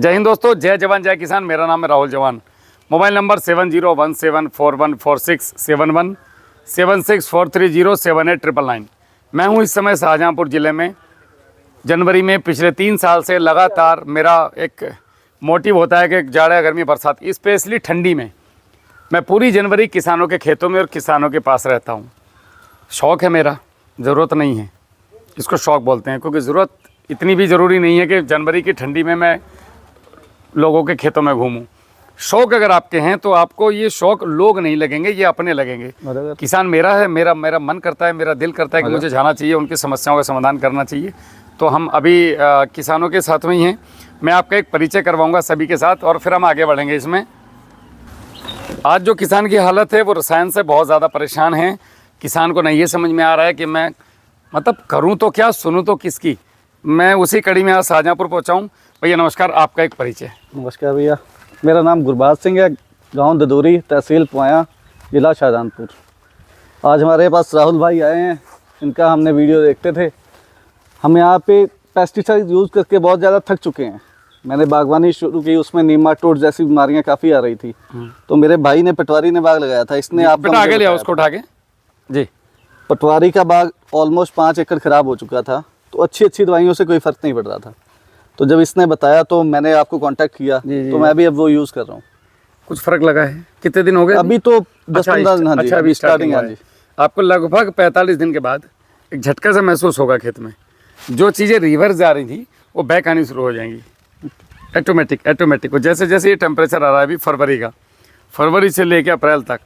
जय हिंद दोस्तों, जय जवान जय किसान। मेरा नाम है राहुल जवान। Mobile number 70174141 7643078999। मैं हूं इस समय शाहजहाँपुर ज़िले में। जनवरी में पिछले 3 साल से लगातार मेरा एक मोटिव होता है कि जाड़ा गर्मी बरसात, स्पेशली ठंडी में मैं पूरी जनवरी किसानों के खेतों में और किसानों के पास रहता हूं। शौक़ है मेरा, ज़रूरत नहीं है, इसको शौक़ बोलते हैं, क्योंकि ज़रूरत इतनी भी ज़रूरी नहीं है कि जनवरी की ठंडी में मैं लोगों के खेतों में घूमूं। शौक़ अगर आपके हैं तो आपको ये शौक़ लोग नहीं लगेंगे, ये अपने लगेंगे। किसान मेरा है, मेरा मन करता है, मेरा दिल करता है कि मुझे जाना चाहिए, उनकी समस्याओं का समाधान करना चाहिए। तो हम अभी किसानों के साथ में ही हैं। मैं आपका एक परिचय करवाऊंगा सभी के साथ और फिर हम आगे बढ़ेंगे इसमें। आज जो किसान की हालत है वो रसायन से बहुत ज़्यादा परेशान है। किसान को नहीं ये समझ में आ रहा है कि मैं मतलब करूं तो क्या, सुनूं तो किसकी। मैं उसी कड़ी में आज शाहजहाँपुर पहुंचा हूं। भैया नमस्कार, आपका एक परिचय। नमस्कार भैया, मेरा नाम गुरबाज सिंह है, गांव ददूरी, तहसील पुआया, जिला शाहजहाँपुर। आज हमारे पास राहुल भाई आए हैं, इनका हमने वीडियो देखते थे। हम यहाँ पे पेस्टिसाइड यूज़ करके बहुत ज़्यादा थक चुके हैं। मैंने बागवानी शुरू की, उसमें नीमाटोड जैसी बीमारियाँ काफ़ी आ रही थी। तो मेरे भाई ने पटवारी ने बाग लगाया था, इसने आप आगे लिया उसको उठा के जी। पटवारी का बाग ऑलमोस्ट 5 एकड़ ख़राब हो चुका था, तो अच्छी दवाइयों से कोई फ़र्क नहीं पड़ रहा था। तो जब इसने बताया तो मैंने आपको कांटेक्ट किया। तो मैं भी अब वो यूज़ कर रहा हूँ। कुछ फ़र्क लगा है? कितने दिन हो गए? अभी तो 10-15 दिन। हाँ जी, अभी स्टार्टिंग। हाँ जी, आपको लगभग 45 दिन के बाद एक झटका सा महसूस होगा खेत में। जो चीज़ें रिवर्स जा रही थी वो बैक आनी शुरू हो जाएंगी ऑटोमेटिक। जैसे जैसे ये टेम्परेचर आ रहा है अभी फरवरी से लेकर अप्रैल तक,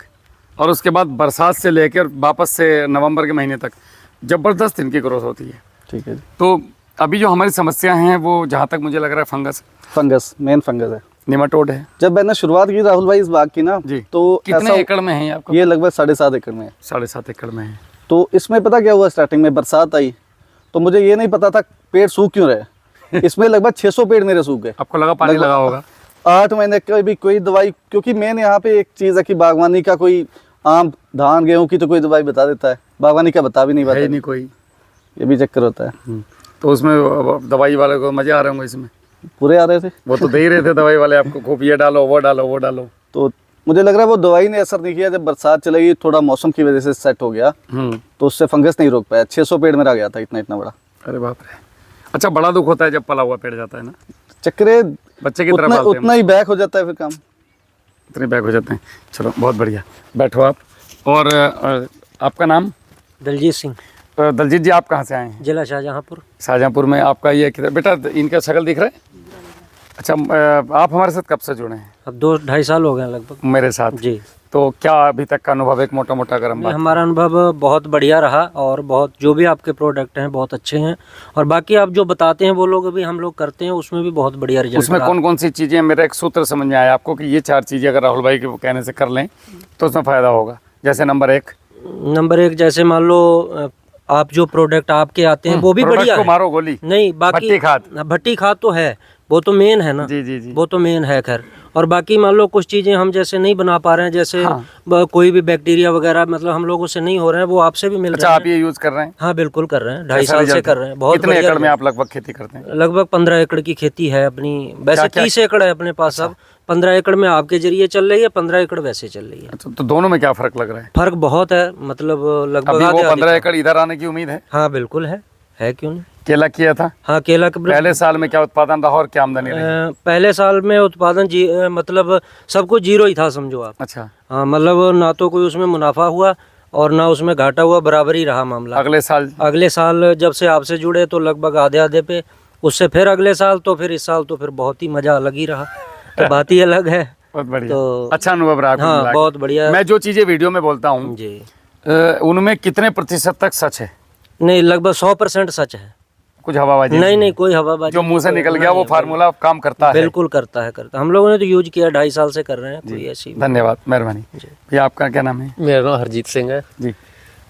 और उसके बाद बरसात से लेकर वापस से नवंबर के महीने तक ज़बरदस्त इनकी ग्रोथ होती है। ठीक है जी। तो अभी जो हमारी समस्या हैं वो जहाँ तक मुझे लग रहा है मेन फंगस है, निमाटोड है। जब मैंने शुरुआत की राहुल भाई इस बाग की ना जी, तो कितने एकड़ में है आपको? ये लगभग 7.5 एकड़ में है। 7.5 एकड़ में है। तो इसमें पता क्या हुआ, स्टार्टिंग में बरसात आई तो मुझे ये नहीं पता था पेड़ सूख क्यों रहे। इसमें लगभग 600 पेड़ मेरे सूख गए। आपको लगा पानी लगा होगा? 8 महीने का भी कोई दवाई, क्योंकि मेन यहाँ पे एक चीज़ है कि बागवानी का कोई आम धान गेहूँ की तो कोई दवाई बता देता है, बागवानी का बता भी नहीं पाता, नहीं कोई, ये भी चक्कर होता है। तो उसमें दवाई वाले को मजे आ रहे होंगे इसमें? पूरे आ रहे थे, वो तो दे ही रहे थे दवाई वाले आपको, खूब ये डालो वो डालो। तो मुझे लग रहा है वो दवाई ने असर नहीं किया। जब बरसात चलेगी, थोड़ा मौसम की वजह से सेट हो गया, तो उससे फंगस नहीं रोक पाया। 600 पेड़ मेरा गया था, इतना बड़ा। अरे बाप रे। अच्छा, बड़ा दुख होता है जब पला हुआ पेड़ जाता है ना। चक्रे बच्चे की तरह उतना ही बैक हो जाता है, फिर काम इतने बैक हो जाते हैं। चलो बहुत बढ़िया, बैठो आप। और आपका नाम? दलजीत सिंह। दलजीत जी, आप कहाँ से आए हैं? जिला शाहजहाँपुर। शाहजहाँपुर में आपका ये किधर बेटा? इनका शक्ल दिख रहा है? अच्छा, आप हमारे साथ कब से जुड़े हैं? अब 2-2.5 साल हो गए लगभग मेरे साथ जी। तो क्या अभी तक का अनुभव, एक मोटा गर्म बात? हमारा अनुभव बहुत बढ़िया रहा, और बहुत जो भी आपके प्रोडक्ट हैं बहुत अच्छे हैं, और बाकी आप जो बताते हैं वो लोग अभी हम लोग करते हैं, उसमें भी बहुत बढ़िया रिजल्ट। उसमें कौन सी चीज़ें? मेरा एक सूत्र समझ में आया आपको कि ये 4 चीज़ें अगर राहुल भाई के कहने से कर लें तो उसमें फ़ायदा होगा। जैसे नंबर एक जैसे मान लो आप जो प्रोडक्ट आपके आते हैं वो भी बढ़िया है। मारो गोली नहीं, बाकी भट्टी खाद तो है, वो तो मेन है ना। जी। वो तो मेन है खैर। और बाकी मान लो कुछ चीज़ें हम जैसे नहीं बना पा रहे हैं, जैसे कोई भी बैक्टीरिया वगैरह मतलब हम लोगों से नहीं हो रहे हैं, वो आपसे भी मिल रहे हैं। आप ये यूज़ कर रहे हैं? हाँ बिल्कुल कर रहे हैं, 2.5 साल से कर रहे हैं। बहुत कितने एकड़ में आप लगभग खेती करते हैं? लगभग 15 एकड़ की खेती है अपनी। वैसे 30 एकड़ है अपने पास। अब 15 एकड़ में आपके जरिए चल रही है, 15 एकड़ वैसे चल रही है। अच्छा, तो दोनों में क्या फ़र्क लग रहा है? फ़र्क बहुत है, मतलब लगभग 15 एकड़ इधर आने की उम्मीद है? हाँ बिल्कुल है, क्यों नहीं। केला किया था? हाँ, केला के पहले साल में क्या उत्पादन रहा और क्या आमदनी रही? पहले साल में उत्पादन मतलब सब कुछ 0 ही था, समझो आप। अच्छा। हाँ, मतलब ना तो कोई उसमें मुनाफा हुआ और ना उसमें घाटा हुआ, बराबर ही रहा मामला। अगले साल जब से आपसे जुड़े तो लगभग आधे पे, उससे फिर अगले साल, तो फिर इस साल तो फिर बहुत ही मजा अलग ही रहा। तो बात ही अलग है। बहुत बढ़िया। तो अच्छा अनुभव रहा? हाँ बहुत बढ़िया। मैं जो चीज़ें वीडियो में बोलता हूँ जी, उनमें कितने प्रतिशत तक सच है? नहीं, लगभग 100% सच है। कुछ हवाबाजी नहीं, कोई हवाबाजी जो मुंह से निकल गया वो फार्मूला काम करता है? बिल्कुल करता है। हम लोगों ने तो यूज किया, 2.5 साल से कर रहे हैं। कोई ऐसी। धन्यवाद, मेहरबानी। भैया आपका क्या नाम है? मेरा नाम हरजीत सिंह है जी,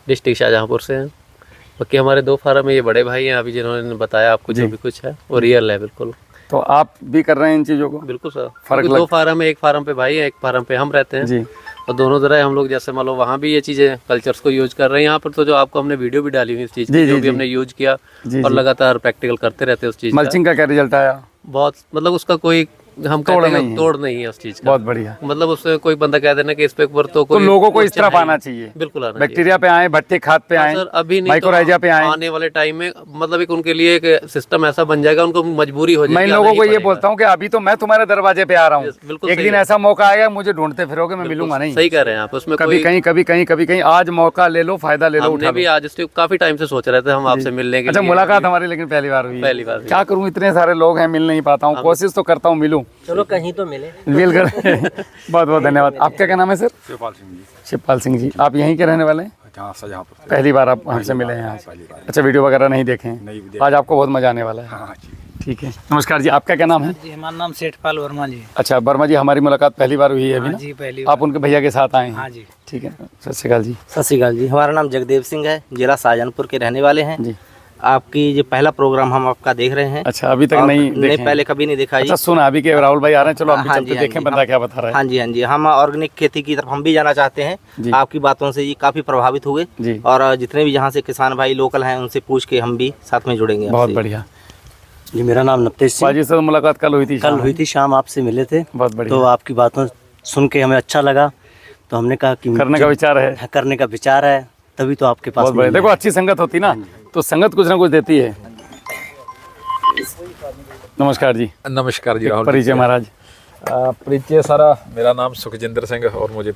डिस्ट्रिक्ट शाहजहाँपुर से है। बाकी हमारे 2 फार्म है, ये बड़े भाई हैं, अभी जिन्होंने बताया आपको जो भी कुछ है वो रियल है बिल्कुल। तो आप भी कर रहे हैं इन चीज़ों को? बिल्कुल सर। फर्क 2 फार्म है, एक फार्म पे भाई है, एक फार्म पे हम रहते हैं जी। और दोनों तरह हम लोग, जैसे मान लो वहाँ भी ये चीज़ें कल्चर्स को यूज कर रहे हैं, यहाँ पर तो जो आपको हमने वीडियो भी डाली हुई इस चीज़ की, जो भी हमने यूज किया और लगातार प्रैक्टिकल करते रहते हैं उस चीज़। मल्चिंग का क्या रिजल्ट आया? बहुत मतलब उसका कोई हम तोड़ कहते हैं नहीं है। तोड़ नहीं है उस चीज का। बहुत बढ़िया। मतलब उससे कोई बंदा कह देना कि इस पे ऊपर तो तो कोई लोगों को इस क्वेश्चन तरफ है ही आना नहीं। चाहिए, बिल्कुल आना चाहिए। बैक्टीरिया पे आए, भट्टी खाद पे आए, सर अभी नहीं तो माइक्रोराइजा पे आए। आने वाले टाइम में मतलब एक उनके लिए एक सिस्टम ऐसा बन जाएगा, उनको मजबूरी हो जाएगी। मैं इन आना लोगों ही को ये पड़ेगा। बोलता हूँ कि अभी तो मैं तुम्हारे दरवाजे पे आ रहा हूँ, बिल्कुल एक सही दिन है। ऐसा मौका आएगा मुझे ढूंढते फिरोगे, मैं मिलूंगा नहीं। सही कह रहे हैं आप। उसमें कभी कोई कहीं कभी कहीं कभी कहीं आज मौका ले लो, फायदा ले लो, हमने उठा भी लो। आज इसके काफी टाइम से सोच रहे थे हम आपसे मिलने के अच्छा, लिए। मुलाकात हमारी लेकिन पहली बार हुई है। पहली बार हुई। क्या करूँ, इतने सारे लोग हैं, मिल नहीं पाता हूँ, कोशिश तो करता हूँ मिलूं। चलो कहीं तो मिले। मिल कर बहुत बहुत धन्यवाद। आपका क्या नाम है सर? शिवपाल सिंह जी। शिवपाल सिंह जी, आप यहीं के रहने वाले हैं? शाहजहाँपुर। पहली बार आप हमसे मिले हैं आज? अच्छा, वीडियो वगैरह नहीं देखे हैं? आज आपको बहुत मजा आने वाला है। ठीक है, नमस्कार जी, आपका क्या नाम है? जी, हमारा नाम सेठपाल वर्मा जी। अच्छा, वर्मा जी, हमारी मुलाकात पहली बार हुई है अभी ना? जी, पहली आप उनके भैया के साथ आए हैं? हाँ जी। ठीक है, सत श्री अकाल जी। सत श्री अकाल जी। हमारा नाम जगदेव सिंह है, जिला शाहजहाँपुर के रहने वाले हैं जी। आपकी जो पहला प्रोग्राम हम आपका देख रहे हैं। अच्छा, अभी तक और नहीं नहीं, देखे? पहले कभी नहीं देखा जी। अच्छा, सुना अभी के राहुल भाई आ रहे हैं, चलो हम भी हाँ चलते जी, हाँ देखें जी, बंदा क्या बता रहा है। हाँ जी, हाँ जी। हम ऑर्गेनिक खेती की तरफ हम भी जाना चाहते जी। हैं। आपकी बातों से ये काफ़ी प्रभावित हुए जी। और जितने भी यहाँ से किसान भाई लोकल हैं उनसे पूछ के हम भी साथ में जुड़ेंगे। बहुत आपसे। बढ़िया। जी, मेरा नाम नवतेज सिंह। बाजी से मुलाकात कल हुई थी? कल हुई थी, शाम आपसे मिले थे। बहुत बढ़िया। तो आपकी बातों सुन के हमें अच्छा लगा, तो हमने कहा कि करने का विचार है? करने का विचार है, तभी तो आपके पास बहुत बढ़िया। मिले देखो, हैं। अच्छी संगत होती ना तो संगत कुछ ना कुछ देती है। नमस्कार जी। नमस्कार जी राहुल। परिचय महाराज? परिचय सारा, मेरा नाम सुखजिंदर सिंह और मुझे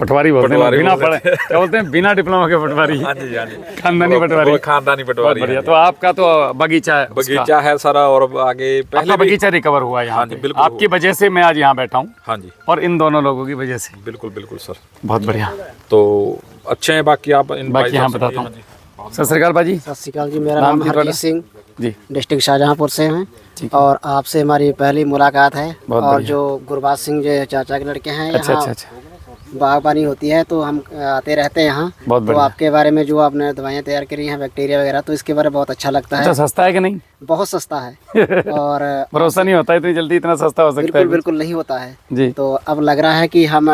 पटवारी बोलते हैं, पटवारी बिना बोलते पढ़े क्या बोलते हैं, बिना डिप्लोमा के पटवारी। हाँ जी, हाँ जी। खानदानी पटवारी। खानदानी बहुत पटवारी। बढ़िया। तो आपका तो बगीचा है? बगीचा है सारा और आगे आपका पहले बगीचा रिकवर हुआ है यहाँ हाँ जी, पे। बिल्कुल आपकी वजह से मैं आज यहाँ बैठा हूँ हाँ जी, और इन दोनों लोगों की वजह से। बिल्कुल बिल्कुल सर। बहुत बढ़िया। तो अच्छे हैं, बाकी आप इन बाकी भाई यहाँ साहब से बताता मिलिए। हूँ। सत श्री अकाल बाजी। सत श्री अकाल जी। मेरा नाम नाम जी हरजीत ਤੁਹਾਡਾ? सिंह जी। डिस्ट्रिक्ट शाहजहाँपुर से हैं और आपसे हमारी पहली मुलाकात है। बहुत और बढ़िया। जो गुरबाज सिंह जो चाचा के लड़के हैं, अच्छा यहाँ अच्छा अच्छा, बागबानी होती है तो हम आते रहते हैं यहाँ। बहुत तो बढ़िया। आपके बारे में जो आपने दवाइयाँ तैयार करी हैं बैक्टीरिया वगैरह, तो इसके बारे में बहुत अच्छा लगता अच्छा है। सस्ता है कि नहीं? बहुत सस्ता है और भरोसा नहीं होता इतनी जल्दी इतना सस्ता हो सकता है। बिल्कुल बिल्कुल नहीं होता है जी। तो अब लग रहा है कि हम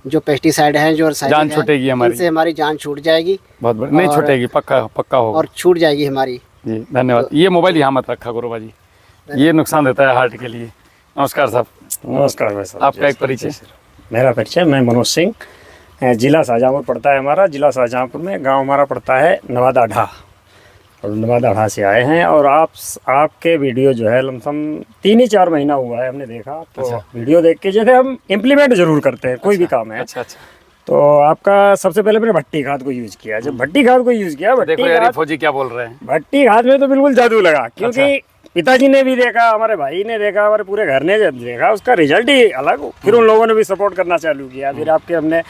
जो पेस्टिसाइड हैं, जो रसायनिक जान हैं, छूटेगी हमारी। इनसे हमारी जान छूट जाएगी बहुत बढ़िया। नहीं और- छूटेगी, पक्का पक्का होगा। और छूट जाएगी हमारी। जी धन्यवाद। ये मोबाइल यहाँ मत रखा करो बाजी, ये नुकसान देता है हार्ट के लिए। नमस्कार साहब। नमस्कार भाई साहब। आपका एक परिचय? मेरा परिचय, मैं मनोज सिंह, जिला शाहजहाँपुर पड़ता है हमारा। जिला शाहजहाँपुर में गांव हमारा पड़ता है नवादा ढा, और नवादा ढा से आए हैं। और आपके वीडियो जो है लमसम 3-4 महीना हुआ है हमने देखा। तो वीडियो देख के जैसे हम इम्प्लीमेंट जरूर करते हैं, कोई भी काम है। अच्छा अच्छा। तो आपका सबसे पहले मैंने भट्टी खाद को यूज़ किया। जब भट्टी खाद को यूज़ किया, भट्टी देखो यार, ये खाद फौजी क्या बोल रहे हैं। भट्टी खाद में तो बिल्कुल जादू लगा, क्योंकि पिताजी ने भी देखा, हमारे भाई ने देखा, हमारे पूरे घर ने जब देखा, उसका रिजल्ट ही अलग हो। फिर उन लोगों ने भी सपोर्ट करना चालू किया। फिर आपके हमने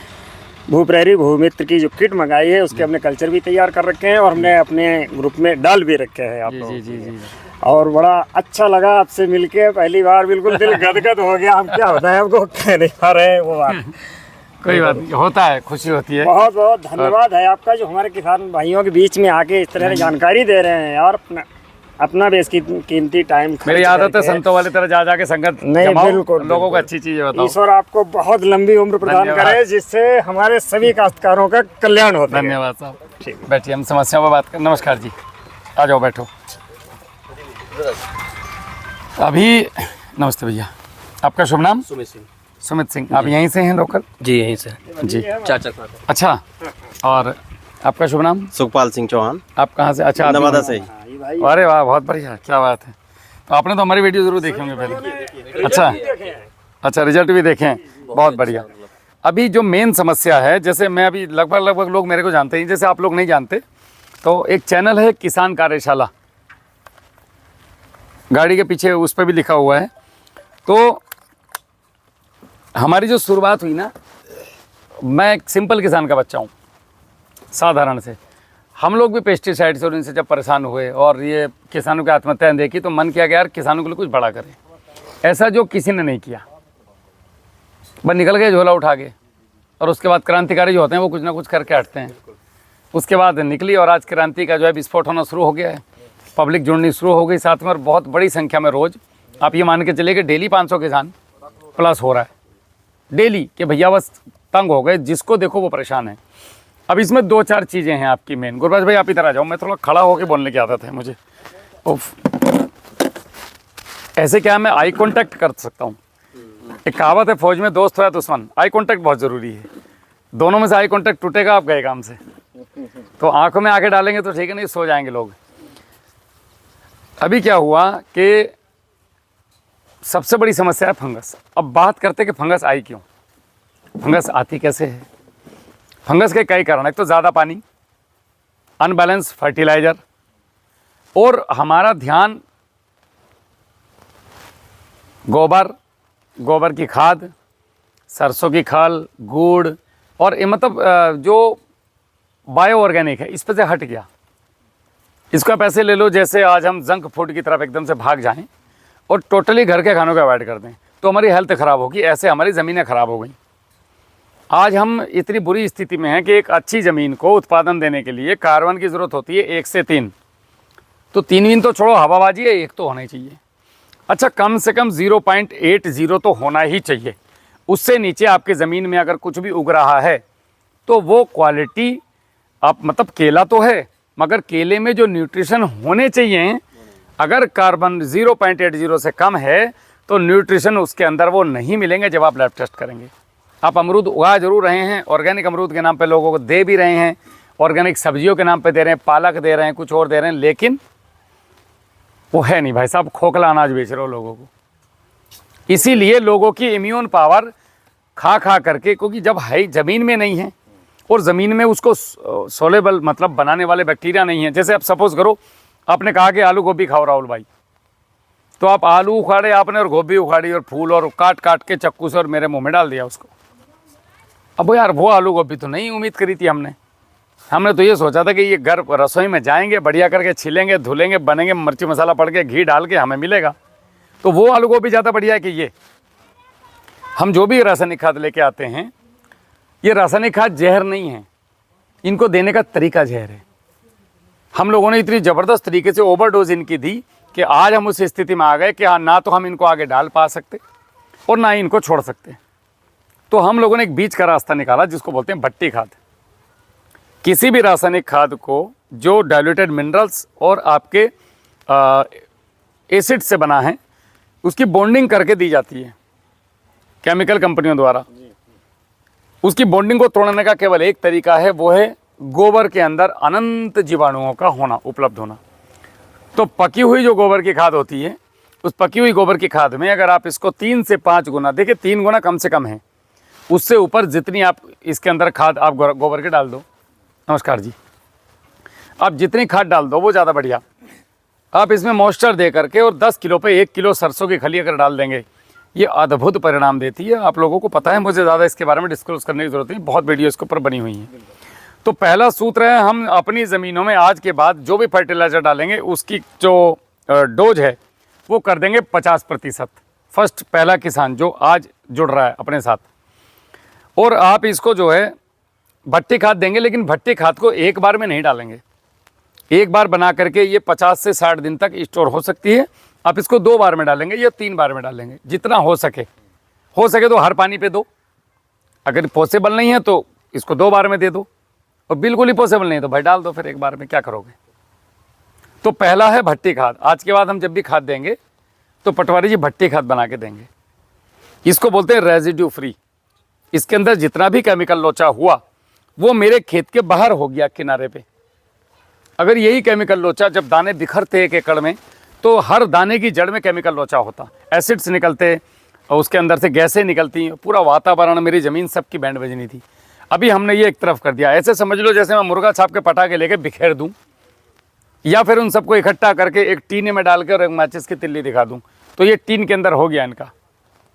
भूप्रेरी भूमित्र की जो किट मंगाई है, उसके हमने कल्चर भी तैयार कर रखे हैं और हमने अपने ग्रुप में डाल भी रखे हैं आप लोगों जी जी को। जी। और बड़ा अच्छा लगा आपसे मिलके, पहली बार बिल्कुल दिल गदगद हो गया। हम क्या होता है आपको कह नहीं पा रहे हैं वो बात। कोई बात नहीं, होता है, खुशी होती है। बहुत बहुत धन्यवाद है आपका, जो हमारे किसान भाइयों के बीच में आके इस तरह की जानकारी दे रहे हैं और अपना भी इसकी कीमती टाइम मेरी आदत है संतों वाली तरह जा जाके संगत नहीं, जमाओ, बिल्कुल, लोगों को बिल्कुल। अच्छी चीजें बताओ। ईश्वर आपको बहुत लंबी उम्र प्रदान धन्यवाद। करे, जिससे हमारे सभी काश्तकारों का कल्याण होता है। धन्यवाद साहब। ठीक, बैठिए, हम समस्याओं पर बात करें। नमस्कार जी, आ जाओ बैठो। अभी नमस्ते भैया, आपका शुभ नाम? सुमित सिंह। सुमित सिंह। आप यहीं से हैं लोकल? जी, यहीं से। जी। चाचा। अच्छा, और आपका शुभ नाम? सुखपाल सिंह चौहान, आप कहाँ से? अच्छा, आप नवादा से ही। अरे वाह, बहुत बढ़िया, क्या बात है। तो आपने तो हमारी वीडियो जरूर देखे होंगे पहले। अच्छा अच्छा, रिजल्ट भी देखें, बहुत बढ़िया। अभी जो मेन समस्या है, जैसे मैं अभी लगभग लोग मेरे को जानते हैं, जैसे आप लोग नहीं जानते, तो एक चैनल है किसान कार्यशाला, गाड़ी के पीछे उस पर भी लिखा हुआ है। तो हमारी जो शुरुआत हुई ना, मैं एक सिंपल किसान का बच्चा हूँ, साधारण से। हम लोग भी पेस्टिसाइड से और इनसे जब परेशान हुए और ये किसानों की आत्महत्याएं देखी, तो मन किया कि यार किसानों के लिए कुछ बड़ा करें, ऐसा जो किसी ने नहीं किया। बस निकल गए झोला उठा के, और उसके बाद क्रांतिकारी जो होते हैं वो कुछ ना कुछ करके हटते हैं। उसके बाद निकली और आज क्रांति का जो है विस्फोट होना शुरू हो गया है, पब्लिक जुड़नी शुरू हो गई साथ में, और बहुत बड़ी संख्या में रोज़ आप ये मान के चलिए कि डेली 500 किसान प्लस हो रहा है डेली, कि भैया बस तंग हो गए, जिसको देखो वो परेशान है। अब इसमें 2-4 चीज़ें हैं आपकी मेन। गुरबाज भाई आप इधर आ जाओ, मैं थोड़ा खड़ा होकर बोलने की आदत है मुझे। उफ, ऐसे क्या मैं आई कांटेक्ट कर सकता हूँ। एक कहावत है फौज में, दोस्त हो या दुश्मन, आई कांटेक्ट बहुत ज़रूरी है। दोनों में से आई कांटेक्ट टूटेगा आप गए काम से। तो आंखों में आंखें डालेंगे तो ठीक है, नहीं सो जाएंगे लोग। अभी क्या हुआ कि सबसे बड़ी समस्या है फंगस। अब बात करते कि फंगस आई क्यों, फंगस आती कैसे है। फंगस के कई कारण, एक तो ज़्यादा पानी, अनबैलेंस फर्टिलाइज़र, और हमारा ध्यान गोबर की खाद, सरसों की खल, गुड़ और ये मतलब जो बायो ऑर्गेनिक है इस पर से हट गया। इसको आप ऐसे ले लो जैसे आज हम जंक फूड की तरफ एकदम से भाग जाएं और टोटली घर के खानों को अवॉइड कर दें, तो हमारी हेल्थ ख़राब होगी। ऐसे हमारी ज़मीनें ख़राब हो गई। आज हम इतनी बुरी स्थिति में हैं कि एक अच्छी ज़मीन को उत्पादन देने के लिए कार्बन की ज़रूरत होती है 1 से 3। तो 3 तो छोड़ो, हवाबाजी है, 1 तो होना ही चाहिए। अच्छा, कम से कम 0.80 तो होना ही चाहिए। उससे नीचे आपके ज़मीन में अगर कुछ भी उग रहा है तो वो क्वालिटी आप मतलब केला तो है, मगर केले में जो न्यूट्रिशन होने चाहिए, अगर कार्बन 0.80 से कम है तो न्यूट्रिशन उसके अंदर वो नहीं मिलेंगे जब आप लैब टेस्ट करेंगे। आप अमरूद उगा जरूर रहे हैं, ऑर्गेनिक अमरूद के नाम पे लोगों को दे भी रहे हैं, ऑर्गेनिक सब्जियों के नाम पे दे रहे हैं, पालक दे रहे हैं, कुछ और दे रहे हैं, लेकिन वो है नहीं भाई साहब, खोखला अनाज बेच रहे हो लोगों को। इसीलिए लोगों की इम्यून पावर खा खा करके, क्योंकि जब है ज़मीन में नहीं है और ज़मीन में उसको सोलेबल मतलब बनाने वाले बैक्टीरिया नहीं है। जैसे आप सपोज़ करो, आपने कहा कि आलू गोभी खाओ राहुल भाई, तो आप आलू उखाड़े आपने और गोभी उखाड़ी और फूल और काट काट के चक्कू से और मेरे मुंह में डाल दिया उसको। अब यार वो आलू गोभी तो नहीं उम्मीद करी थी हमने तो ये सोचा था कि ये घर रसोई में जाएंगे, बढ़िया करके छिलेंगे, धुलेंगे, बनेंगे, मिर्ची मसाला पड़ के घी डाल के हमें मिलेगा। तो वो आलू गोभी ज़्यादा बढ़िया है कि ये हम जो भी रासायनिक खाद लेके आते हैं, ये रासायनिक खाद जहर नहीं है, इनको देने का तरीका जहर है। हम लोगों ने इतनी ज़बरदस्त तरीके से ओवरडोज इनकी दी कि आज हम उस स्थिति में आ गए कि हाँ, ना तो हम इनको आगे डाल पा सकते और ना ही इनको छोड़ सकते। तो हम लोगों ने एक बीच का रास्ता निकाला जिसको बोलते हैं भट्टी खाद। किसी भी रासायनिक खाद को जो डाइल्यूटेड मिनरल्स और आपके एसिड से बना है, उसकी बॉन्डिंग करके दी जाती है केमिकल कंपनियों द्वारा। उसकी बॉन्डिंग को तोड़ने का केवल एक तरीका है, वो है गोबर के अंदर अनंत जीवाणुओं का होना, उपलब्ध होना। तो पकी हुई जो गोबर की खाद होती है, उस पकी हुई गोबर की खाद में अगर आप इसको 3 से 5 गुना, देखिए 3 गुना कम से कम है, उससे ऊपर जितनी आप इसके अंदर खाद आप गोबर के डाल दो, नमस्कार जी, आप जितनी खाद डाल दो वो ज़्यादा बढ़िया। आप इसमें मॉइस्चर दे करके और 10 किलो पे 1 किलो सरसों की खली अगर डाल देंगे, ये अद्भुत परिणाम देती है। आप लोगों को पता है, मुझे ज़्यादा इसके बारे में डिस्कस करने की ज़रूरत नहीं, बहुत वीडियो इसके ऊपर बनी हुई हैं। तो पहला सूत्र है, हम अपनी ज़मीनों में आज के बाद जो भी फर्टिलाइज़र डालेंगे उसकी जो डोज है वो कर देंगे 50%। फर्स्ट पहला किसान जो आज जुड़ रहा है अपने साथ, और आप इसको जो है भट्टी खाद देंगे, लेकिन भट्टी खाद को एक बार में नहीं डालेंगे। एक बार बना करके ये 50 से 60 दिन तक स्टोर हो सकती है। आप इसको 2 बार में डालेंगे या 3 बार में डालेंगे, जितना हो सके तो हर पानी पे दो। अगर पॉसिबल नहीं है तो इसको 2 बार में दे दो, और बिल्कुल ही पॉसिबल नहीं है तो भाई डाल दो फिर एक बार में, क्या करोगे। तो पहला है भट्टी खाद। आज के बाद हम जब भी खाद देंगे तो पटवारी जी भट्टी खाद बना के देंगे। इसको बोलते हैं रेजिड्यू फ्री। इसके अंदर जितना भी केमिकल लोचा हुआ वो मेरे खेत के बाहर हो गया किनारे पे। अगर यही केमिकल लोचा जब दाने बिखरते 1 एकड़ में, तो हर दाने की जड़ में केमिकल लोचा होता, एसिड्स निकलते और उसके अंदर से गैसें निकलती, पूरा वातावरण, मेरी ज़मीन सबकी बैंड बजनी थी। अभी हमने ये एक तरफ कर दिया। ऐसे समझ लो जैसे मैं मुर्गा छाप के पटाखे लेके बिखेर दूँ, या फिर उन सबको इकट्ठा करके एक टीने में डाल के और एक माचिस की तिल्ली दिखा दूँ, तो ये टीन के अंदर हो गया इनका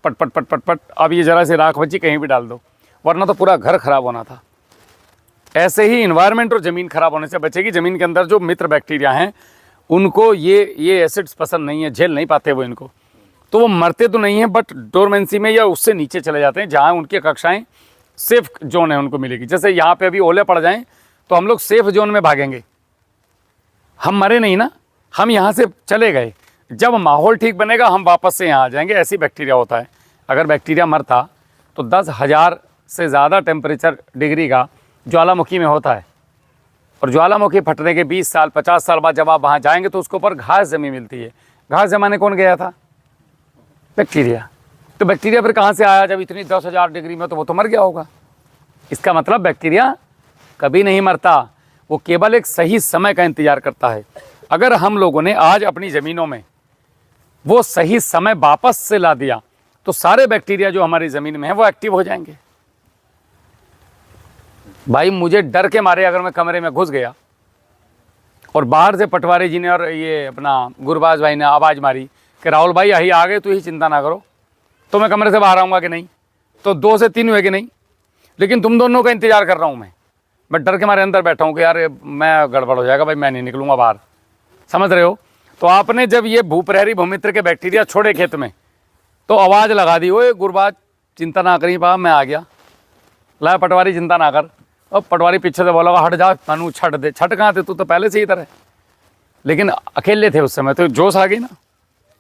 पट पट पट पट पट। अब ये ज़रा सी राख बची कहीं भी डाल दो, वरना तो पूरा घर ख़राब होना था। ऐसे ही इन्वायरमेंट और ज़मीन ख़राब होने से बचेगी। ज़मीन के अंदर जो मित्र बैक्टीरिया हैं उनको ये एसिड्स पसंद नहीं है, झेल नहीं पाते वो इनको, तो वो मरते तो नहीं हैं, बट डोरमेंसी में या उससे नीचे चले जाते हैं, जहाँ उनकी कक्षाएं सेफ जोन है उनको मिलेगी। जैसे यहाँ पे अभी ओले पड़ जाएं तो हम लोग सेफ जोन में भागेंगे, हम मरे नहीं ना, हम यहाँ से चले गए। जब माहौल ठीक बनेगा हम वापस से यहाँ आ जाएंगे। ऐसी बैक्टीरिया होता है। अगर बैक्टीरिया मरता तो 10,000 से ज़्यादा टेम्परेचर डिग्री का ज्वालामुखी में होता है, और ज्वालामुखी फटने के 20 साल 50 साल बाद जब आप वहाँ जाएंगे तो उसके ऊपर घास जमी मिलती है। घास जमाने कौन गया था? बैक्टीरिया। तो बैक्टीरिया फिर कहाँ से आया जब इतनी 10,000 डिग्री में? तो वो तो मर गया होगा। इसका मतलब बैक्टीरिया कभी नहीं मरता, वो केवल एक सही समय का इंतजार करता है। अगर हम लोगों ने आज अपनी ज़मीनों में वो सही समय वापस से ला दिया तो सारे बैक्टीरिया जो हमारी ज़मीन में है वो एक्टिव हो जाएंगे। भाई मुझे डर के मारे अगर मैं कमरे में घुस गया और बाहर से पटवारी जी ने और ये अपना गुरबाज भाई ने आवाज़ मारी कि राहुल भाई यही आ गए, तो ही चिंता ना करो, तो मैं कमरे से बाहर आऊँगा कि नहीं? तो 2 से 3 हुए कि नहीं? लेकिन तुम दोनों का इंतज़ार कर रहा हूँ मैं डर के मारे अंदर बैठा हूँ कि यार मैं गड़बड़ हो जाएगा भाई, मैं नहीं निकलूँगा बाहर। समझ रहे हो? तो आपने जब ये भूप्रहरी भूमित्र के बैक्टीरिया छोड़े खेत में तो आवाज़ लगा दी, ओए गुरबाज चिंता ना करी पा, मैं आ गया। ला पटवारी चिंता ना कर। अब पटवारी पीछे से बोला हट जा तनु, छट दे। छट कहाँ थे? तू तो पहले से ही तरह। लेकिन अकेले थे उस समय, तो जोश आ गई ना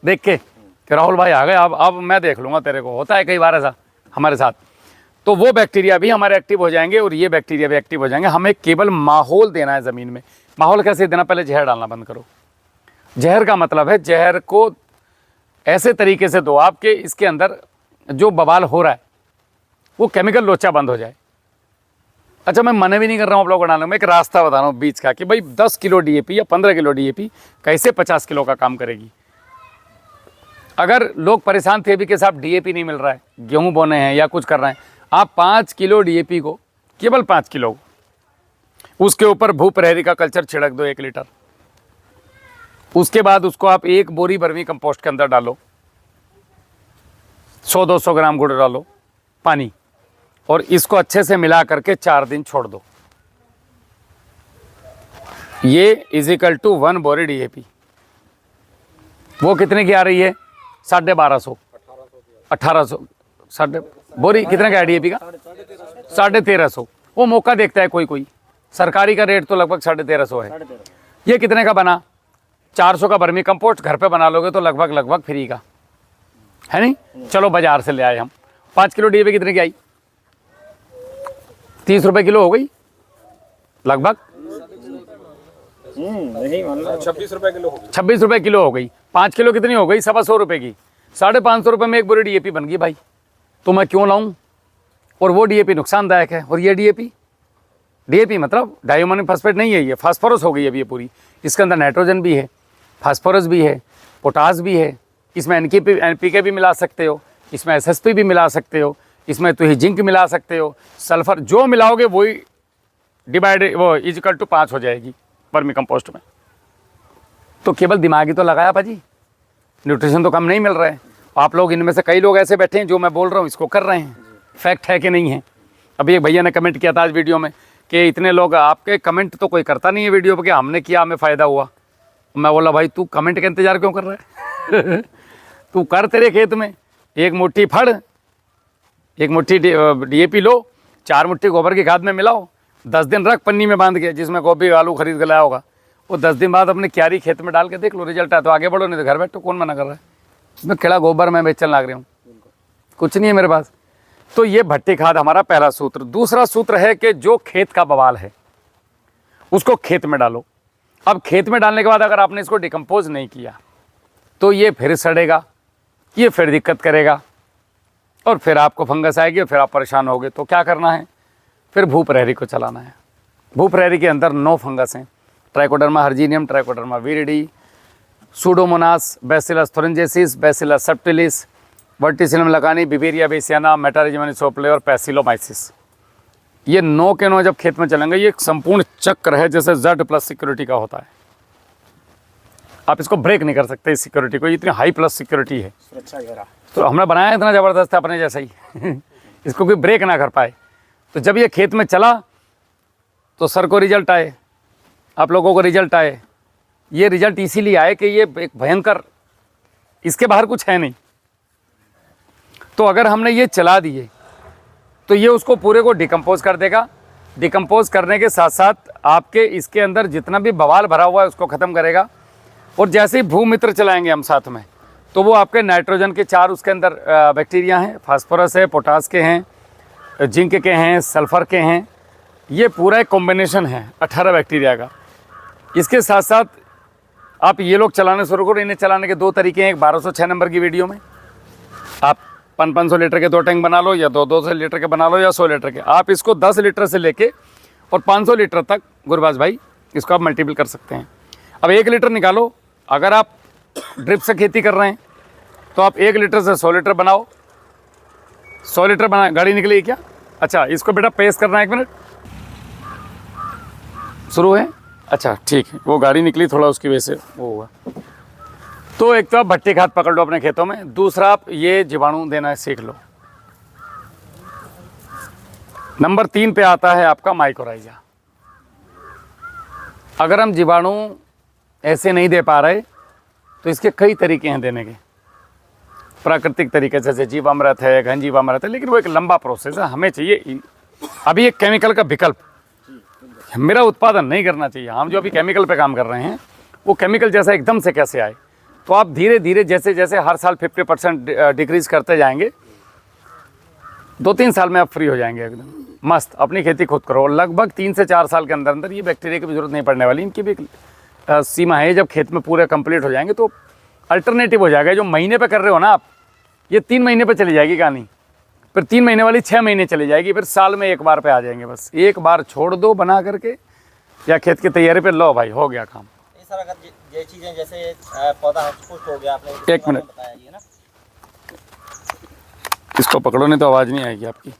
देख के कि राहुल भाई आ गए, अब मैं देख लूँगा तेरे को। होता है कई बार ऐसा हमारे साथ। तो वो बैक्टीरिया भी हमारे एक्टिव हो जाएंगे और ये बैक्टीरिया भी एक्टिव हो जाएंगे। हमें केवल माहौल देना है ज़मीन में। माहौल कैसे देना? पहले जहर डालना बंद करो। जहर का मतलब है जहर को ऐसे तरीके से दो आपके इसके अंदर जो बवाल हो रहा है वो केमिकल लोचा बंद हो जाए। अच्छा, मैं मना भी नहीं कर रहा हूँ आप लोगों को डालने में, एक रास्ता बता रहा हूँ बीच का कि भाई 10 किलो डीएपी या 15 किलो डीएपी कैसे 50 किलो का काम करेगी। अगर लोग परेशान थे भी कि साहब डीएपी नहीं मिल रहा है, गेहूँ बोने हैं या कुछ कर रहे हैं, आप 5 किलो डीएपी को, केवल 5 किलो, उसके ऊपर भूप्रहरी का कल्चर छिड़क दो 1 लीटर। उसके बाद उसको आप 1 बोरी वर्मी कंपोस्ट के अंदर डालो, 100-200 ग्राम गुड़ डालो, पानी, और इसको अच्छे से मिला करके 4 दिन छोड़ दो। ये = 1 बोरी डीएपी। वो कितने की आ रही है? 1250, 1800, साढ़े बोरी कितने का है डीएपी का? 1350। वो मौका देखता है कोई कोई। सरकारी का रेट तो लगभग 1350 है। ये कितने का बना? 400 का वर्मी कंपोस्ट घर पे बना लोगे तो लगभग फ्री का है नहीं? चलो बाजार से ले आए हम। 5 किलो डीएपी कितने की आई? 30 रुपए किलो हो गई लगभग। 26 रुपए किलो होगी। 26 रुपए किलो हो गई। 5 किलो कितनी हो गई? 125 रुपए की। 550 रुपए में 1 बोरी डीएपी बन गई भाई। तो मैं क्यों लाऊं? और वो डीएपी नुकसानदायक है। और ये डीएपी मतलब डाइअमोनियम फॉस्फेट नहीं है, ये फास्फोरस हो गई अभी ये पूरी। इसके अंदर नाइट्रोजन भी है, फास्फोरस भी है, पोटास भी है, इसमें एनपीके भी मिला सकते हो, इसमें एसएसपी भी मिला सकते हो, इसमें तो ही जिंक मिला सकते हो, सल्फर जो मिलाओगे वही डिवाइड वो = 5 हो जाएगी वर्मी कंपोस्ट में। तो केवल दिमागी तो लगाया भाजी, न्यूट्रिशन तो कम नहीं मिल रहा है। आप लोग इनमें से कई लोग ऐसे बैठे हैं जो मैं बोल रहा हूँ इसको कर रहे हैं। फैक्ट है कि नहीं है? अभी एक भैया ने कमेंट किया था आज वीडियो में कि इतने लोग, आपके कमेंट तो कोई करता नहीं है वीडियो पे कि हमने किया हमें फ़ायदा हुआ। मैं बोला भाई तू कमेंट का इंतज़ार क्यों कर रहा है? तू कर, तेरे खेत में 1 मुट्ठी फड़, 1 मुट्ठी डीएपी लो, 4 मुट्ठी गोबर की खाद में मिलाओ, 10 दिन रख पन्नी में बांध के, जिसमें गोभी आलू खरीद के लाया होगा, वो 10 दिन बाद अपने क्यारी खेत में डाल के देख लो, रिजल्ट आया तो आगे बढ़ो, नहीं तो घर बैठो। कौन मना कर रहा है? मैं खेड़ा गोबर में बेचने लग रही हूँ, कुछ नहीं है मेरे पास। तो ये भट्टी खाद हमारा पहला सूत्र। दूसरा सूत्र है कि जो खेत का बवाल है उसको खेत में डालो। अब खेत में डालने के बाद अगर आपने इसको डिकम्पोज नहीं किया तो ये फिर सड़ेगा, ये फिर दिक्कत करेगा और फिर आपको फंगस आएगी और फिर आप परेशान होगे। तो क्या करना है? फिर भूप्रहरी को चलाना है। भूप्रहरी के अंदर 9 फंगस हैं: Trichoderma harzianum, Trichoderma viride, Pseudomonas, Bacillus thuringiensis, Bacillus subtilis, Verticillium lecanii, Beauveria bassiana, मेटारिजम सोपले और पैसिलोमाइसिस। ये 9 के 9 जब खेत में चलेंगे, ये एक संपूर्ण चक्र है जैसे Z+ सिक्योरिटी का होता है। आप इसको ब्रेक नहीं कर सकते इस सिक्योरिटी को, इतनी हाई प्लस सिक्योरिटी है। तो हमने बनाया इतना ज़बरदस्त है अपने जैसा ही इसको कोई ब्रेक ना कर पाए। तो जब ये खेत में चला तो सर को रिजल्ट आए, आप लोगों को रिजल्ट आए। ये रिजल्ट इसीलिए आए कि ये एक भयंकर, इसके बाहर कुछ है नहीं। तो अगर हमने ये चला दिए तो ये उसको पूरे को डिकम्पोज कर देगा। डिकम्पोज करने के साथ साथ आपके इसके अंदर जितना भी बवाल भरा हुआ है उसको ख़त्म करेगा। और जैसे ही भूमित्र चलाएंगे हम साथ में तो वो आपके नाइट्रोजन के 4 उसके अंदर बैक्टीरिया हैं, फास्फोरस है, पोटास के हैं, जिंक के हैं, सल्फ़र के हैं। ये पूरा एक कॉम्बिनेशन है 18 बैक्टीरिया का। इसके साथ साथ आप ये लोग चलाने शुरू करो। इन्हें चलाने के 2 तरीके हैं। एक 1206 नंबर की वीडियो में आप 500 लीटर के 2 टैंक बना लो या 200 लीटर के बना लो या 100 लीटर के। आप इसको 10 लीटर से लेके और 500 लीटर तक गुरबाज भाई इसको आप मल्टीपल कर सकते हैं। अब 1 लीटर निकालो, अगर आप ड्रिप से खेती कर रहे हैं तो आप 1 लीटर से 100 लीटर बनाओ। 100 लीटर बना, गाड़ी निकली क्या? अच्छा, इसको बेटा पेस्ट करना है, 1 मिनट शुरू है। अच्छा ठीक है, वो गाड़ी निकली थोड़ा उसकी वजह से वो हुआ। तो एक तो आप भट्टी खाद पकड़ लो अपने खेतों में, दूसरा आप ये जीवाणु देना सीख लो। नंबर 3 पे आता है आपका माइकोराइजा। अगर हम जीवाणु ऐसे नहीं दे पा रहे तो इसके कई तरीके हैं देने के, प्राकृतिक तरीके जैसे जीवामृत है, घन जीवामृत है, लेकिन वो एक लंबा प्रोसेस है। हमें चाहिए अभी एक केमिकल का विकल्प। मेरा उत्पादन नहीं करना चाहिए। हम जो अभी केमिकल पे काम कर रहे हैं वो केमिकल जैसा एकदम से कैसे आए? तो आप धीरे धीरे जैसे जैसे हर साल 50% डिक्रीज करते जाएंगे, 2-3 साल में आप फ्री हो जाएंगे एकदम मस्त। अपनी खेती खुद करो, लगभग 3 से 4 साल के अंदर अंदर ये बैक्टीरिया की भी जरूरत नहीं पड़ने वाली। इनकी भी एक सीमा है। जब खेत में पूरे कंप्लीट हो जाएंगे तो अल्टरनेटिव हो जाएगा। जो महीने पे कर रहे हो ना आप, ये 3 महीने पे चली जाएगी कहानी, फिर 3 महीने वाली 6 महीने चली जाएगी, फिर साल में 1 बार पे आ जाएंगे। बस एक बार छोड़ दो बना करके या खेत की तैयारी पे लो भाई, हो गया काम। सर अगर ये चीजें जैसे पौधा पुष्ट हो गया, आपने 1 मिनट बताया ये ना, इसको पकड़ो नहीं तो आवाज़ नहीं आएगी आपकी।